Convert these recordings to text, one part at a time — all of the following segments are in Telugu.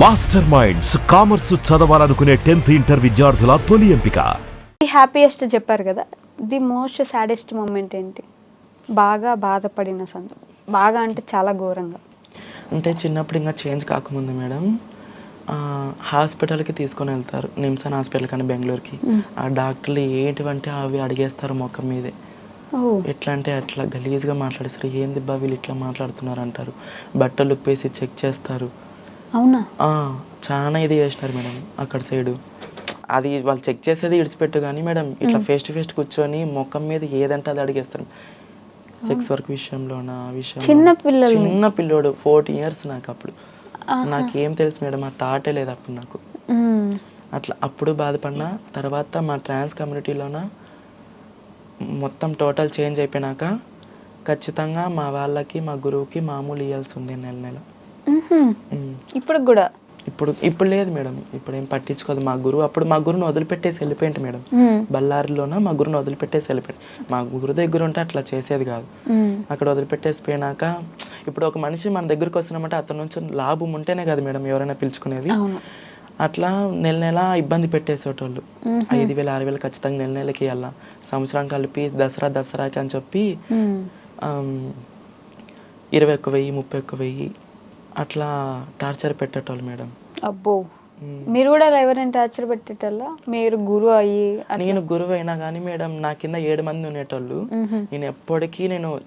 మాస్టర్ మైండ్స్ కామర్స్ చదవాలనుకునే 10th ఇంటర్ విద్యార్థుల తొలి ఎంపిక. హ్యాపీయెస్ట్ చెప్పారు కదా, ది మోస్ట్ సాడెస్ట్ మూమెంట్ ఏంటి? బాగా బాధపడిన సందర్భం, బాగా అంటే చాలా ఘోరంగా. అంటే చిన్నప్పుడు ఇంకా చేంజ్ కాకముందు మేడం హాస్పిటల్కి తీసుకొని వెళ్తారు, నిమ్సన్ హాస్పిటల్ కానీ బెంగళూరుకి. ఆ డాక్టర్లు ఏంటివంటే అవి అడిగేస్తారు ముఖం మీదే. ఎట్లా అంటే అట్లా గలీజ్గా మాట్లాడేస్తారు. ఏంది బా వీళ్ళు ఇట్లా మాట్లాడుతున్నారు అంటారు. బట్టలు ఉప్పేసి చెక్ చేస్తారు. అవునా? చాలా ఇది చేసినారు మేడం అక్కడ సైడు. అది వాళ్ళు చెక్ చేసేది ఇడిచిపెట్టు కానీ మేడం, ఇట్లా ఫేస్ టు ఫేస్ కూర్చొని ముఖం మీద ఏదంటే అది అడిగేస్తారు. సెక్స్ వర్క్ విషయంలోనా విషయం. చిన్న పిల్లోడు 14 years నాకు అప్పుడు. నాకేం తెలుసు మేడం, ఆ థాటే లేదు అప్పుడు నాకు. అట్లా అప్పుడు బాధపడినా. తర్వాత మా ట్రాన్స్ కమ్యూనిటీలోన మొత్తం టోటల్ చేంజ్ అయిపోయినాక ఖచ్చితంగా మా వాళ్ళకి మా గురువుకి మామూలు ఇవ్వాల్సి ఉంది నెల నెల. ఇప్పుడు కూడా ఇప్పుడు లేదు మేడం, ఇప్పుడు ఏం పట్టించుకోదు మా గురువు. అప్పుడు మా గురువుని వదిలిపెట్టేసి వెళ్ళిపోయింది మేడం. బళ్ళారిలోన మా గురువుని వదిలిపెట్టేసి వెళ్ళిపోయింది. మా గురువు దగ్గర ఉంటే అట్లా చేసేది కాదు. అక్కడ వదిలిపెట్టేసి పోయినాక ఇప్పుడు ఒక మనిషి మన దగ్గరకు వస్తున్నామంటే అతని నుంచి లాభం ఉంటేనే కదా మేడం ఎవరైనా పిలుచుకునేది. అట్లా నెల నెల ఇబ్బంది పెట్టేసేటోళ్ళు. 5,000 6,000 ఖచ్చితంగా నెల నెలకి ఇవ్వాలా, సంవత్సరం కలిపి దసరాకి అని చెప్పి 21,000 31,000 అట్లా టార్చర్ పెట్టేటోళ్ళు మేడం. అబ్బో, మీరు కూడా ఎవరైనా టార్చర్ పెట్టేటోళ్ళ? మీరు గురువు అయ్యి? నేను గురువు అయినా కానీ మేడం నా కింద 7 మంది ఉండేటోళ్ళు. నేను ఎప్పటికీ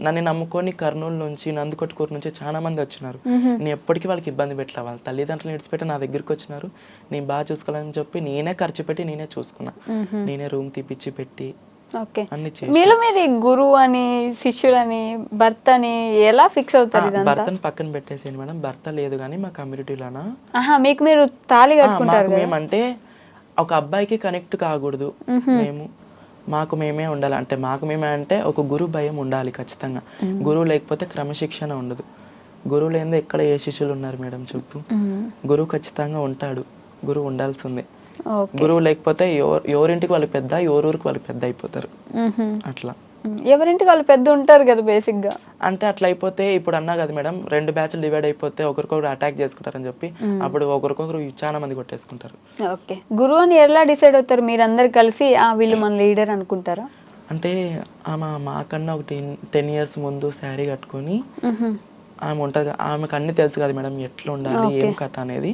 నన్ను నమ్ముకొని కర్నూలు నుంచి నందికొట్కూరు నుంచి చాలా మంది వచ్చినారు. నేను ఎప్పటికీ వాళ్ళకి ఇబ్బంది పెట్టలే. వాళ్ళ తల్లిదండ్రులు విడిచిపెట్టి నా దగ్గరికి వచ్చినారు. నేను బాగా చూసుకోవాలని చెప్పి నేనే ఖర్చు పెట్టి నేనే చూసుకున్నా. నేనే రూమ్ తీపిచ్చి పెట్టి మీలో మీది గురువు అని శిష్యులని భర్త అని ఎలా ఫిక్స్ అవుతారు? భర్తను పక్కన పెట్టేసేయండి మేడం, భర్త లేదు కానీ మా కమ్యూనిటీలోనా మీకు మీరు తాళి కట్టుకుంటారు. మేమంటే ఒక అబ్బాయికి కనెక్ట్ కాకూడదు, మాకు మేమే ఉండాలి. అంటే మాకు మేమే అంటే ఒక గురువు భయం ఉండాలి ఖచ్చితంగా. గురువు లేకపోతే క్రమశిక్షణ ఉండదు. గురువు లేనిదే ఎక్కడ ఏ శిష్యులు ఉన్నారు మేడం చెప్పు? గురువు ఖచ్చితంగా ఉంటాడు, గురువు ఉండాల్సిందే. గురువు లేకపోతే ఎవరింటికి వాళ్ళు పెద్ద, ఎవరూరికి వాళ్ళు పెద్ద అయిపోతారు. అట్లా ఎవరింటికి వాళ్ళు పెద్ద ఉంటారు కదా బేసిక్ గా. అంటే అట్లా అయిపోతే ఇప్పుడు అన్నా కదా మేడం, 2 బ్యాచ్లు డివైడ్ అయిపోతే ఒకరికొకరు అటాక్ చేసుకుంటారని చెప్పి అప్పుడు ఒకరికొకరు చాలా మంది కొట్టేసుకుంటారు. ఓకే, గురువు అని ఎలా డిసైడ్ అవుతారు? మీరు అందరు కలిసి వీళ్ళు మన లీడర్ అనుకుంటారా? అంటే ఆమె మాకన్నా ఒక 10 years ముందు శారీ కట్టుకొని ఆమె ఉంటుంది. ఆమెకు అన్ని తెలుసు కదా మేడం, ఎట్లా ఉండాలి ఏం కథ అనేది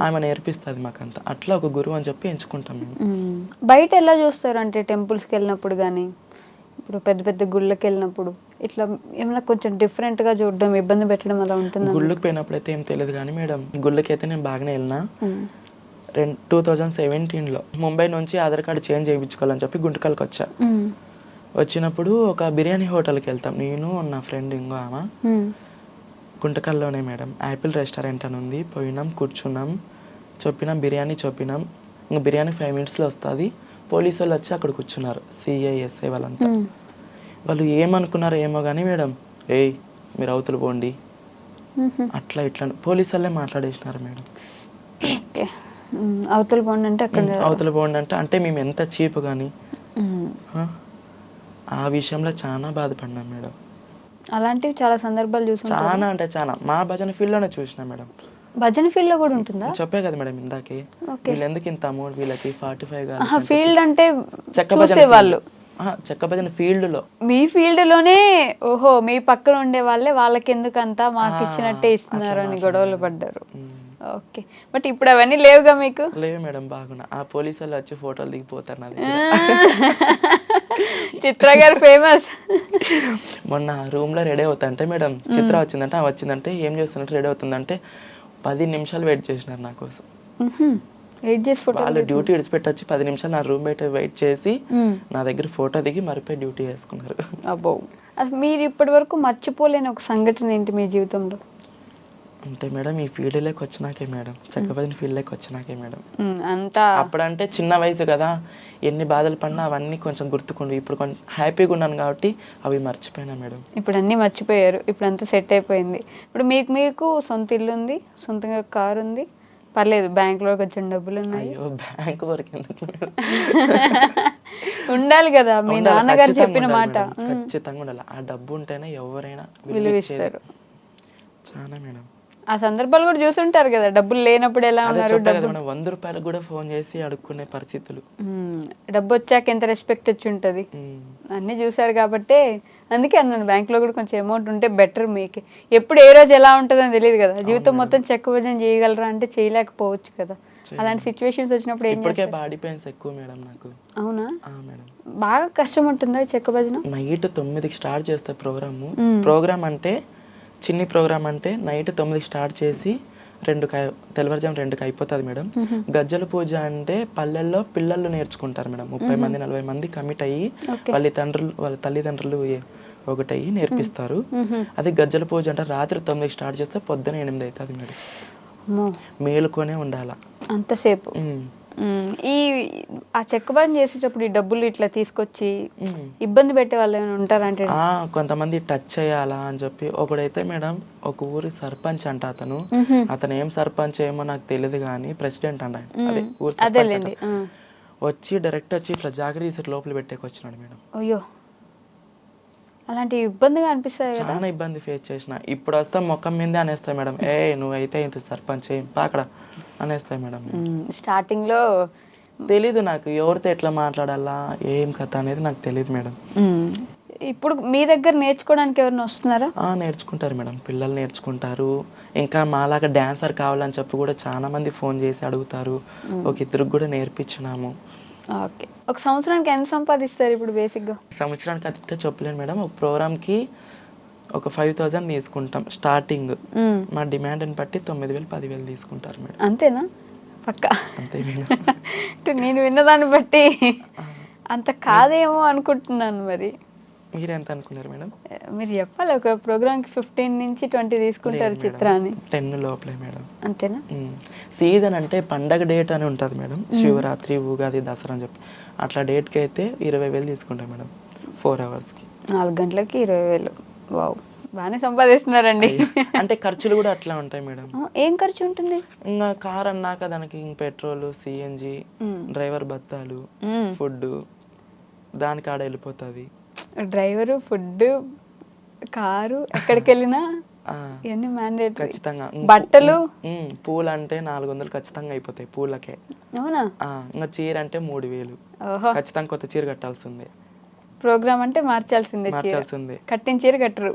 ఆమె నేర్పిస్తుంది మాకంతా. అట్లా ఒక గురువు అని చెప్పి ఎంచుకుంటాం మేము. బయట ఎలా చూస్తారు అంటే టెంపుల్స్కి వెళ్ళినప్పుడు కానీ, ఇప్పుడు పెద్ద పెద్ద గుళ్ళకి వెళ్ళినప్పుడు ఇట్లా ఏమైనా కొంచెం డిఫరెంట్ గా చూడడం, ఇబ్బంది పెట్టడం అలా ఉంటుంది? గుళ్ళకి పోయినప్పుడు అయితే ఏం తెలియదు కానీ మేడం, గుళ్ళకి అయితే నేను బాగానే వెళ్ళినా. 2017లో ముంబై నుంచి ఆధార్ కార్డు చేంజ్ చేయించుకోవాలని చెప్పి గుంటకల్కి వచ్చా. వచ్చినప్పుడు ఒక బిర్యానీ హోటల్కి వెళ్తాం, నేను నా ఫ్రెండ్ ఇంకో ఆమె. గుంటకల్లోనే మేడం యాపిల్ రెస్టారెంట్ అని ఉంది. పోయినాం, కూర్చున్నాం, బిర్యానీ చెప్పినాం. ఇంకా బిర్యానీ 5 minutesలో వస్తుంది. పోలీసు వాళ్ళు వచ్చి అక్కడ కూర్చున్నారు, CISI వాళ్ళంతా. వాళ్ళు ఏమనుకున్నారు ఏమో కానీ మేడం, ఏయ్ మీరు అవతల పోండి అట్లా ఇట్లా పోలీసు వాళ్ళే మాట్లాడేసినారు మేడం. అవతల పోండి అంటే అవతల పోండి అంటే మేము ఎంత చీప్ కానీ ఆ విషయంలో చాలా బాధపడినాం మేడం. అలాంటివి చాలా సందర్భాలు చూసాం. చాలా అంటే చాలా మా భజన ఫీల్డ్ లోనే చూసినా మేడం. భజన ఫీల్డ్ లో కూడా ఉంటుందా? చెప్పే కదా మేడం ఇందాకే, వీళ్ళు ఎందుకు ఇంత అమౌంట్ వీళ్ళకి 45 ఫీల్డ్ అంటే చెక్క భజన ఫీల్డ్ లో. మీ ఫీల్డ్ లోనే ఓహో, మీ పక్కన ఉండే వాళ్ళకి ఎందుకు అంతా మాకు ఇచ్చినట్టే ఇస్తున్నారు అని గొడవలు పడ్డారు. ఓకే, బట్ ఇప్పుడు అవన్నీ లేవుగా మీకు? లేవు మేడం, బాగున్నా. ఆ పోలీసు వాళ్ళు వచ్చి ఫోటోలు దిగిపోతారు నాది. చిత్ర గారు ఫేమస్. మొన్న రూమ్ లో రెడీ అవుతాంటే మేడం, చిత్ర వచ్చిందంటే ఏం చేస్తున్నట్టు రెడీ అవుతుందంటే 10 నిమిషాలు వెయిట్ చేసినారు నా కోసం. వాళ్ళు డ్యూటీ విడిచిపెట్టి వచ్చి 10 నిమిషాలు నా రూమ్ బయట వెయిట్ చేసి నా దగ్గర ఫోటో దిగి మరిపోయి డ్యూటీ వేసుకున్నారు. అబ్బో, మీరు ఇప్పటి వరకు మర్చిపోలేని ఒక సంఘటన ఏంటి మీ జీవితంలో? అంటే మేడం ఈ ఫీల్డ్లోకి వచ్చినాకే మేడం, చెక్కబదిన ఫీల్డ్లోకి వచ్చినాకే మేడం. అప్పుడంటే చిన్న వయసు కదా, ఎన్ని బాధలు పడినా అవన్నీ కొంచెం గుర్తుకుండు. ఇప్పుడు కొంచెం హ్యాపీగా ఉన్నాను కాబట్టి అవి మర్చిపోయినా మేడం. ఇప్పుడు అన్నీ మర్చిపోయారు, ఇప్పుడు అంతా సెట్ అయిపోయింది. ఇప్పుడు మీకు సొంత ఇల్లు ఉంది, సొంతంగా కారు ఉంది, పర్లేదు, బ్యాంకులో కొంచెం డబ్బులు ఉన్నాయి. అయ్యో, బ్యాంక్ వరకు ఎందుకు ఉండాలి కదా, మీ నాన్నగారు చెప్పిన మాట ఖచ్చితంగా ఉండాలి. ఆ డబ్బు ఉంటేనే ఎవరైనా విలువిస్తారు. చాలా మేడం. ఆ సందర్భాలు కూడా చూసుంటారు కదా, డబ్బులు లేనప్పుడు ఎలా అదే ఉన్నారు, చెప్పా కదా మేడం, 100 రూపాయలకు కూడా ఫోన్ చేసి అడుక్కునే పరిస్థితులు. డబ్బు వచ్చాక ఎంత రెస్పెక్ట్ వచ్చి ఉంటుంది, ఉమ్. అన్నీ చూసారు కాబట్టి అందుకే అన్నాను బ్యాంక్లో కూడా కొంచెం అమౌంట్ ఉంటే బెటర్. మీకు ఎప్పుడు ఏ రోజు ఎలా ఉంటుందని తెలియదు కదా, జీవితం మొత్తం చెక్క భజన చేయగలరా అంటే చేయలేకపోవచ్చు కదా. అలాంటి సిచ్యువేషన్స్ వచ్చినప్పుడు ఏం ఇప్పటికే చేస్తారు? బాడీ పెయిన్స్ ఎక్కువ మేడం నాకు. అవునా? మేడం బాగా కష్టం ఉంటుందా ఈ చెక్క భజన? నైట్ 9కి స్టార్ట్ చేస్తా ప్రోగ్రాము. ప్రోగ్రామ్ అంటే చిన్ని ప్రోగ్రామ్ అంటే నైట్ 9కి స్టార్ట్ చేసి తెల్లవారుజాము 2కి అయిపోతుంది మేడం. గజ్జల పూజ అంటే పల్లెల్లో పిల్లలు నేర్చుకుంటారు మేడం. 30 మంది 40 మంది కమిట్ అయ్యి వాళ్ళ తల్లిదండ్రులు ఒకటయ్యి నేర్పిస్తారు. అది గజ్జల పూజ అంటే రాత్రి 9కి స్టార్ట్ చేస్తే పొద్దున 8 అవుతుంది మేడం. మేలుకొనే ఉండాల అంతసేపు. ఈ ఆ చెక్క భజన చేసేటప్పుడు ఈ డబ్బులు ఇట్లా తీసుకొచ్చి ఇబ్బంది పెట్టే వాళ్ళు ఏమైనా ఉంటారంటే? కొంతమంది టచ్ చేయాలా అని చెప్పి. ఒకడైతే మేడం ఒక ఊరి సర్పంచ్ అంట, అతను ఏం సర్పంచ్ ఏమో నాకు తెలియదు కానీ ప్రెసిడెంట్ అంట, అదే ఊరి సర్పంచ్ అంట. వచ్చి డైరెక్ట్ వచ్చి ఇట్లా జాకెట్ తీసి లోపల పెట్టేకొచ్చినాడు మేడం. అయ్యో, అలాంటి ఇబ్బందిగా అనిపిస్తాయి కదా. చాలా ఇబ్బంది ఫేస్ చేసిన. ఇప్పుడు వస్తా మొక్కం మీదే అనేస్తాయి మేడం, నువ్వైతే ఇంత సర్పంచ్ అక్కడ అనేస్తాయి మేడం. స్టార్టింగ్ లో తెలీదు నాకు ఎవరితో ఎట్లా మాట్లాడాలా ఏం కథ అనేది నాకు తెలియదు మేడం. ఇప్పుడు మీ దగ్గర నేర్చుకోవడానికి ఎవరైనా వస్తున్నారా? నేర్చుకుంటారు మేడం, పిల్లలు నేర్చుకుంటారు. ఇంకా మాలాగా డాన్సర్ కావాలని చెప్పి కూడా చాలా మంది ఫోన్ చేసి అడుగుతారు. ఒక ఇద్దరికి కూడా నేర్పించినాము. ఓకే, ఒక సంవత్సరానికి ఎంత సంపాదిస్తారు ఇప్పుడు బేసిక్గా? సంవత్సరానికి అయితే చెప్పలేను మేడం. ఒక ప్రోగ్రామ్కి ఒక 5,000 తీసుకుంటాం స్టార్టింగ్. మా డిమాండ్ని బట్టి 9,000 10,000 తీసుకుంటారు మేడం. అంతేనా? పక్కా? అంతే మేడం. అంటే నేను విన్నదాన్ని బట్టి అంత కాదేమో అనుకుంటున్నాను. మరి మీరు ఎంత అనుకున్నారు మేడం? మీరు చెప్పాలి. ఒక ప్రోగ్రామ్కి 15 నుంచి 20 తీసుకుంటారు చిత్రాన్ని. 10 లోపలే మేడం. అంతేనా? సీజన్ అంటే పండగ డేట్ అని ఉంటుంది మేడం, శివరాత్రి ఉగాది దసరా అని చెప్పి. అట్లా డేట్కి అయితే 20,000 తీసుకుంటాం మేడం 4 అవర్స్కి. 4 గంటలకి 20,000. వావ్, బాగానే సంపాదిస్తున్నారండి. అంటే ఖర్చులు కూడా అట్లా ఉంటాయి మేడం. ఏం ఖర్చు ఉంటుంది? ఇంకా కార్ అన్నాక దానికి పెట్రోల్, సిఎన్జి, డ్రైవర్ బత్తాలు, ఫుడ్ దానికి ఆడ వెళ్ళిపోతుంది. డ్రైవరు, ఫుడ్, కారు, ఎక్కడికి వెళ్ళినా ఇవన్నీ మ్యాండేటరీ ఖచ్చితంగా. బట్టలు, పూలు అంటే 400 ఖచ్చితంగా అయిపోతాయి పూలకే. అవునా? ఇంకా చీర అంటే 3,000 ఖచ్చితంగా కొత్త చీర కట్టాల్సిందే. ప్రోగ్రామ్ అంటే మార్చాల్సిందే. కట్టిన చీర కట్టరు.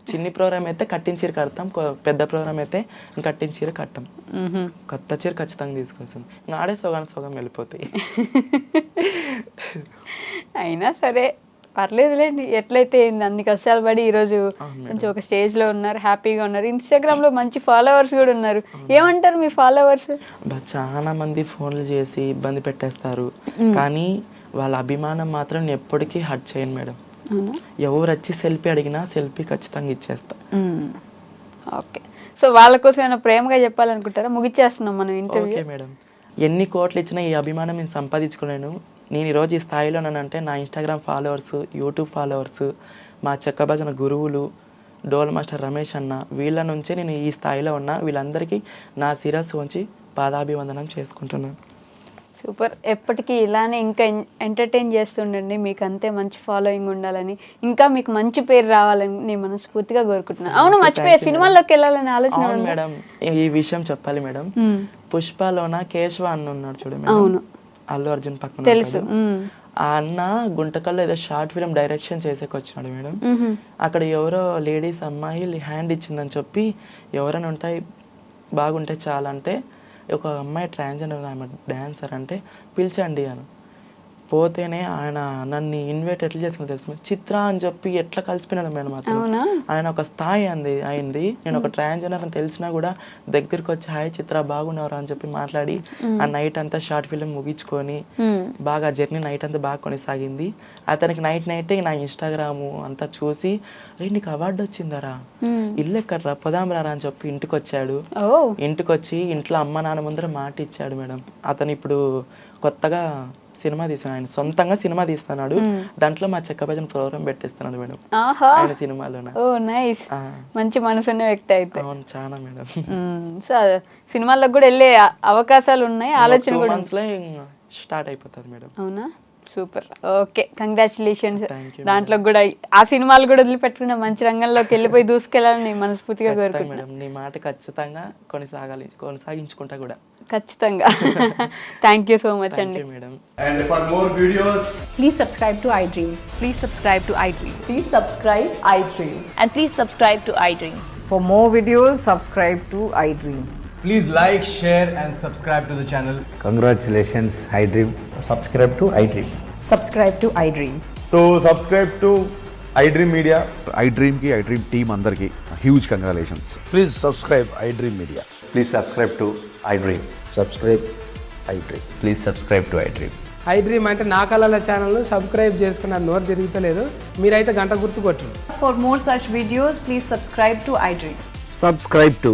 చిన్ని ప్రోగ్రామ్ అయితే కట్టిన చీర కడతాం, పెద్ద ప్రోగ్రామ్ అయితే కట్టిన చీర కట్టాం. కొత్త చీర ఖచ్చితంగా తీసుకొస్తాం. ఇంకా ఆడే సగం వెళ్ళిపోతాయి. అయినా సరే పర్లేదులేండి, ఎట్లయితే అన్ని కష్టాలు పడి ఈరోజు కొంచెం ఒక స్టేజ్ లో ఉన్నారు, హ్యాపీగా ఉన్నారు. ఇన్స్టాగ్రామ్ లో మంచి ఫాలోవర్స్ కూడా ఉన్నారు. ఏమంటారు మీ ఫాలోవర్స్? చాలా మంది ఫోన్లు చేసి ఇబ్బంది పెట్టేస్తారు, కానీ వాళ్ళ అభిమానం మాత్రం ఎప్పటికీ హర్ట్ చేయను మేడం. ఎవరు వచ్చి సెల్ఫీ అడిగినా సెల్ఫీ ఖచ్చితంగా ఇచ్చేస్తా. ఓకే, సో వాళ్ళ కోసం ఏమైనా ప్రేమగా చెప్పాలనుకుంటారా? ముగిచ్చేస్తున్నాం మనం ఇంటర్వ్యూ. ఓకే మేడం, ఎన్ని కోట్లు ఇచ్చినా ఈ అభిమానం నేను సంపాదించుకోలేను. నేను ఈరోజు ఈ స్థాయిలో ఉన్నానంటే నా ఇన్స్టాగ్రామ్ ఫాలోవర్స్, యూట్యూబ్ ఫాలోవర్స్, మా చెక్క భజన గురువులు, డోల్ మాస్టర్ రమేష్ అన్న, వీళ్ళ నుంచే నేను ఈ స్థాయిలో ఉన్నా. వీళ్ళందరికీ నా శిరస్సు వంచి పాదాభివందనం చేసుకుంటున్నాను. సూపర్, ఎప్పటికీ ఇలానే ఇంకా ఎంటర్టైన్ చేస్తుండండి. మీకు అంతే మంచి ఫాలోయింగ్ ఉండాలని, ఇంకా మీకు మంచి పేరు రావాలని నేను మనస్ఫూర్తిగా కోరుకుంటున్నాను. అవును, మర్చిపోయా, సినిమాల్లోకి వెళ్ళాలని ఆలోచన మేడం. ఈ విషయం చెప్పాలి మేడం, పుష్పలోన కేశవ అన్న ఉన్నాడు చూడ మేడం. అవును, అల్లు అర్జున్ పక్కన తెలుసు. ఆ అన్న గుంటకల్లో ఏదో షార్ట్ ఫిల్మ్ డైరెక్షన్ చేసేకి వచ్చినాడు మేడం. అక్కడ ఎవరో లేడీస్ అమ్మాయి హ్యాండ్ ఇచ్చిందని చెప్పి ఎవరైనా ఉంటాయి బాగుంటే చాలా అంటే, ఒక అమ్మాయి ట్రాన్స్జెండర్ ఆమె డాన్సర్ అంటే పిలిచండి అని పోతేనే ఆయన నన్ను ఇన్వైట్ ఎట్లా చేసుకుని తెలుసు, చిత్ర అని చెప్పి ఎట్లా కలిసిపోయినాడు మేడం. అతను ఆయన ఒక స్థాయి అయింది. నేను ఒక ట్రాన్స్జెండర్ అని తెలిసినా కూడా దగ్గరికి వచ్చి హాయ్ చిత్ర బాగున్నారా అని చెప్పి మాట్లాడి ఆ నైట్ అంతా షార్ట్ ఫిల్మ్ ముగించుకొని బాగా జర్నీ నైట్ అంతా బాగా కొనసాగింది. అతనికి నైట్ నా ఇన్స్టాగ్రామ్ అంతా చూసి నీకు అవార్డు వచ్చిందరా, ఇల్లు ఎక్కడరా పొదాం రా అని చెప్పి ఇంటికి వచ్చాడు. ఇంటికి వచ్చి ఇంట్లో అమ్మ నాన్న ముందర మాట ఇచ్చాడు మేడం. అతను ఇప్పుడు కొత్తగా సినిమా తీసాను, ఆయన సొంతంగా సినిమా తీస్తున్నాడు. దాంట్లో మా చెక్క భజన ప్రోగ్రామ్ పెట్టేస్తున్నాడు మేడం ఆయన సినిమాలో. మంచి మనసున్న వ్యక్తి అయితే. అవును, చాలా మేడం. సో సినిమాలకు కూడా వెళ్ళే అవకాశాలు ఉన్నాయి, ఆలోచన కూడా స్టార్ట్ అయిపోతుంది మేడం. అవునా? Super. Okay, congratulations. Thank you, దాంట్లో కూడా ఆ సినిమాలు కూడా వదిలిపెట్టుకున్న మంచి రంగంలోకి వెళ్ళిపోయి దూసుకెళ్ళాలని మనస్ఫూర్తిగా ఖచ్చితంగా కోరుకుంటున్నాను. మేడం, నీ మాట ఖచ్చితంగా కొనసాగించుకుంటా కూడా. ఖచ్చితంగా. Thank you so much thank అండి. You madam. And for more videos, Please subscribe to iDream. Please subscribe to iDream. Please subscribe iDream. And please subscribe to iDream. For more videos, subscribe to iDream. please like, share, and subscribe to the channel. Congratulations, iDream. Subscribe to iDream. Subscribe to iDream. So subscribe to iDream Media. iDream ki iDream team అందరికి huge congratulations. Please subscribe iDream Media. Please subscribe to iDream. Subscribe iDream. Please subscribe to iDream. iDream అంటే నా కళల ఛానల్ సబ్స్క్రైబ్ చేసుకున్న నోరు తిరుగుతలేదు, మీరైతే గంట గుర్తు కొట్టండి. For more such videos, please subscribe to iDream. Subscribe to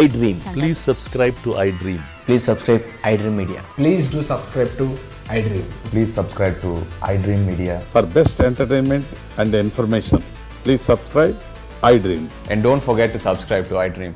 iDream. Please subscribe to iDream. Please subscribe iDream Media. Please do subscribe to iDream. Please subscribe to iDream Media. For best entertainment and information, please subscribe iDream. And don't forget to subscribe to iDream.